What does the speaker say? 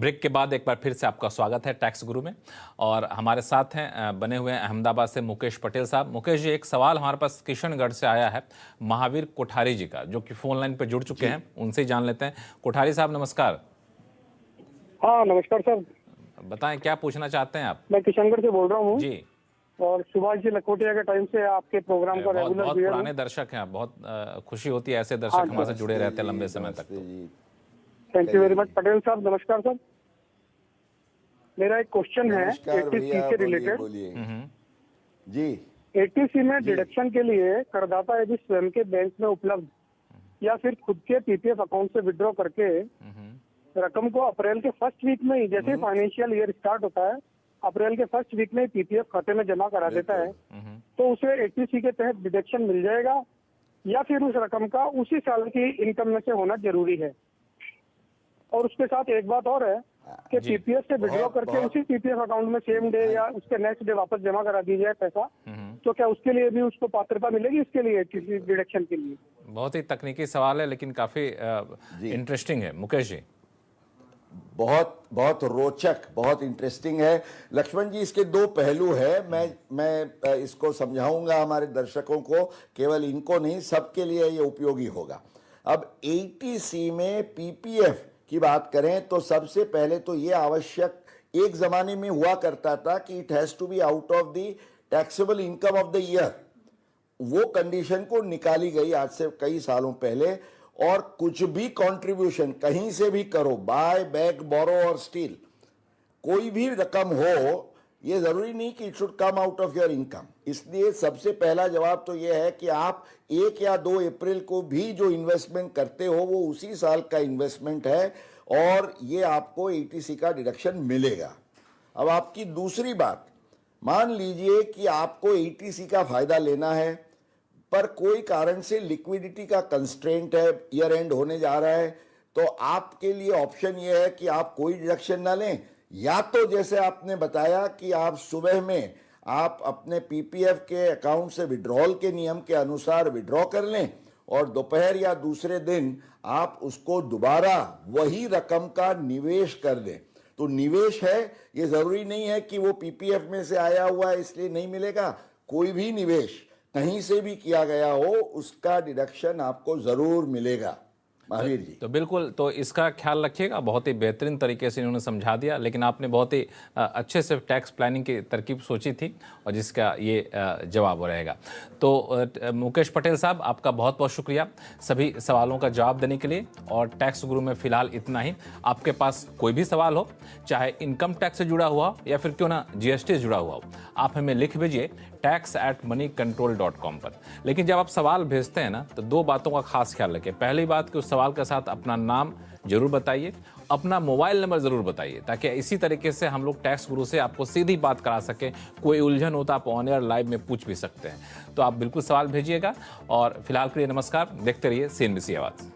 Break के बाद एक बार फिर से आपका स्वागत है टैक्स गुरु में। और हमारे साथ हैं बने हुए हैं अहमदाबाद से मुकेश पटेल साहब। मुकेश जी, एक सवाल हमारे पास किशनगढ़ से आया है महावीर कोठारी जी का, जो कि फोन लाइन पे जुड़ चुके हैं, उनसे ही जान लेते हैं। कोठारी साहब नमस्कार। हाँ नमस्कार सर। बताएं क्या पूछना चाहते हैं आप? मैं किशनगढ़ से बोल रहा हूँ जी। और सुभाष जी लखोटिया के टाइम से आपके प्रोग्राम का बहुत रेगुलर पुराने दर्शक हैं आप। बहुत खुशी होती है ऐसे दर्शक हमारे से जुड़े रहते हैं लंबे समय तक। Thank you very much. Patel साहब नमस्कार सर। मेरा एक क्वेश्चन है एटीसी से रिलेटेड। जी। एटीसी में डिडक्शन के लिए करदाता यदि स्वयं के बैंक में उपलब्ध या फिर खुद के पीपीएफ अकाउंट से विड्रॉ करके रकम को अप्रैल के फर्स्ट वीक में ही, जैसे फाइनेंशियल ईयर स्टार्ट होता है, अप्रैल के फर्स्ट वीक में पीपीएफ खाते में जमा करा देता है, तो उसे एटीसी के तहत डिडक्शन मिल जाएगा या फिर उस रकम का उसी साल की इनकम में से होना जरूरी है? और उसके साथ एक बात और है कि पीपीएफ से विड्रॉ करके उसी पीपीएफ अकाउंट में सेम डे या उसके नेक्स्ट डे वापस जमा करा दी जाए पैसा, तो क्या उसके लिए भी उसको पात्रता मिलेगी इसके लिए किसी डिडक्शन के लिए? बहुत ही तकनीकी सवाल है लेकिन काफी इंटरेस्टिंग है मुकेश जी। बहुत बहुत रोचक, बहुत इंटरेस्टिंग है लक्ष्मण जी। इसके दो पहलू है। मैं इसको समझाऊंगा हमारे दर्शकों को, केवल इनको नहीं, सबके लिए ये उपयोगी होगा। अब एटीसी में पीपीएफ की बात करें तो सबसे पहले तो ये आवश्यक एक जमाने में हुआ करता था कि it has to be out of the taxable income of the year. वो कंडीशन को निकाली गई आज से कई सालों पहले। और कुछ भी कंट्रीब्यूशन कहीं से भी करो, बाय बैक बोरो और स्टील, कोई भी रकम हो, ये जरूरी नहीं कि it should come out of your income. इसलिए सबसे पहला जवाब तो ये है कि आप 1 या 2 अप्रैल को भी जो इन्वेस्टमेंट करते हो वो उसी साल का इन्वेस्टमेंट है और ये आपको एटीसी का डिडक्शन मिलेगा। अब आपकी दूसरी बात, मान लीजिए कि आपको एटीसी का फायदा लेना है पर कोई कारण से लिक्विडिटी का कंस्ट्रेंट है, ईयर एंड होने जा रहा है, तो आपके लिए ऑप्शन ये है कि आप कोई डिडक्शन ना लें, या तो जैसे आपने बताया कि आप सुबह में आप अपने पीपीएफ के अकाउंट से विड्रॉल के नियम के अनुसार विड्रॉ कर लें और दोपहर या दूसरे दिन आप उसको दोबारा वही रकम का निवेश कर दें। तो निवेश है, ये जरूरी नहीं है कि वो पीपीएफ में से आया हुआ है इसलिए नहीं मिलेगा। कोई भी निवेश कहीं से भी किया गया हो उसका डिडक्शन आपको जरूर मिलेगा। महावीर जी तो बिल्कुल, तो इसका ख्याल रखिएगा। बहुत ही बेहतरीन तरीके से इन्होंने समझा दिया, लेकिन आपने बहुत ही अच्छे से टैक्स प्लानिंग की तरकीब सोची थी और जिसका ये जवाब रहेगा। तो मुकेश पटेल साहब, आपका बहुत बहुत शुक्रिया सभी सवालों का जवाब देने के लिए। और टैक्स गुरु में फिलहाल इतना ही। आपके पास कोई भी सवाल हो, चाहे इनकम टैक्स से जुड़ा हुआ या फिर क्यों ना जीएसटी से जुड़ा हुआ हो, आप हमें लिख भेजिए tax@moneycontrol.com पर। लेकिन जब आप सवाल भेजते हैं ना, तो 2 बातों का खास ख्याल रखें। पहली बात कि उस सवाल के साथ अपना नाम जरूर बताइए, अपना मोबाइल नंबर जरूर बताइए, ताकि इसी तरीके से हम लोग टैक्स गुरु से आपको सीधी बात करा सकें। कोई उलझन हो तो आप ऑन एयर लाइव में पूछ भी सकते हैं। तो आप बिल्कुल सवाल भेजिएगा। और फिलहाल के लिए नमस्कार। देखते रहिए CNBC आवाज़।